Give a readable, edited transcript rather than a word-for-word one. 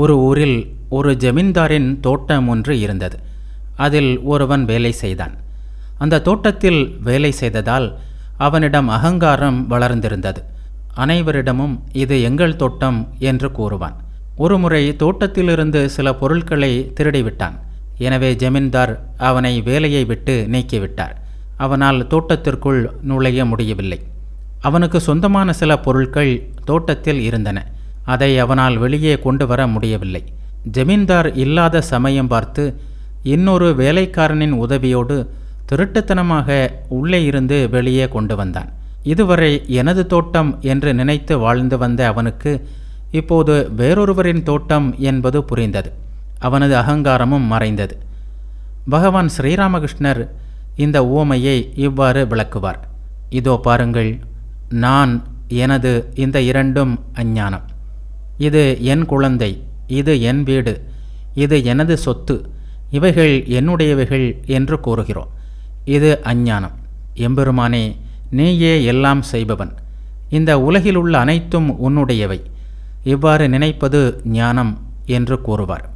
ஒரு ஊரில் ஒரு ஜமீன்தாரின் தோட்டம் ஒன்று இருந்தது. அதில் ஒருவன் வேலை செய்தான். அந்த தோட்டத்தில் வேலை செய்ததால் அவனிடம் அகங்காரம் வளர்ந்திருந்தது. அனைவரிடமும் இது எங்கள் தோட்டம் என்று கூறுவான். ஒருமுறை தோட்டத்திலிருந்து சில பொருட்களை திருடிவிட்டான். எனவே ஜமீன்தார் அவனை வேலையை விட்டு நீக்கிவிட்டார். அவனால் தோட்டத்திற்குள் நுழைய முடியவில்லை. அவனுக்கு சொந்தமான சில பொருட்கள் தோட்டத்தில் இருந்தன. அதை அவனால் வெளியே கொண்டு வர முடியவில்லை. ஜமீன்தார் இல்லாத சமயம் பார்த்து இன்னொரு வேலைக்காரனின் உதவியோடு திருட்டுத்தனமாக உள்ளே இருந்து வெளியே கொண்டு வந்தான். இதுவரை எனது தோட்டம் என்று நினைத்து வாழ்ந்து வந்த அவனுக்கு இப்போது வேறொருவரின் தோட்டம் என்பது புரிந்தது. அவனது அகங்காரமும் மறைந்தது. பகவான் ஸ்ரீராமகிருஷ்ணர் இந்த உவமையை இவ்வாறு விளக்குவார். இதோ பாருங்கள், நான், எனது இந்த இரண்டும் அஞ்ஞானம். இது என் குழந்தை, இது என் வீடு, இது எனது சொத்து, இவைகள் என்னுடையவைகள் என்று கூறுகிறோம். இது அஞ்ஞானம். எம்பெருமானே, நீயே எல்லாம் செய்பவன், இந்த உலகிலுள்ள அனைத்தும் உன்னுடையவை, இவ்வாறு நினைப்பது ஞானம் என்று கூறுவார்.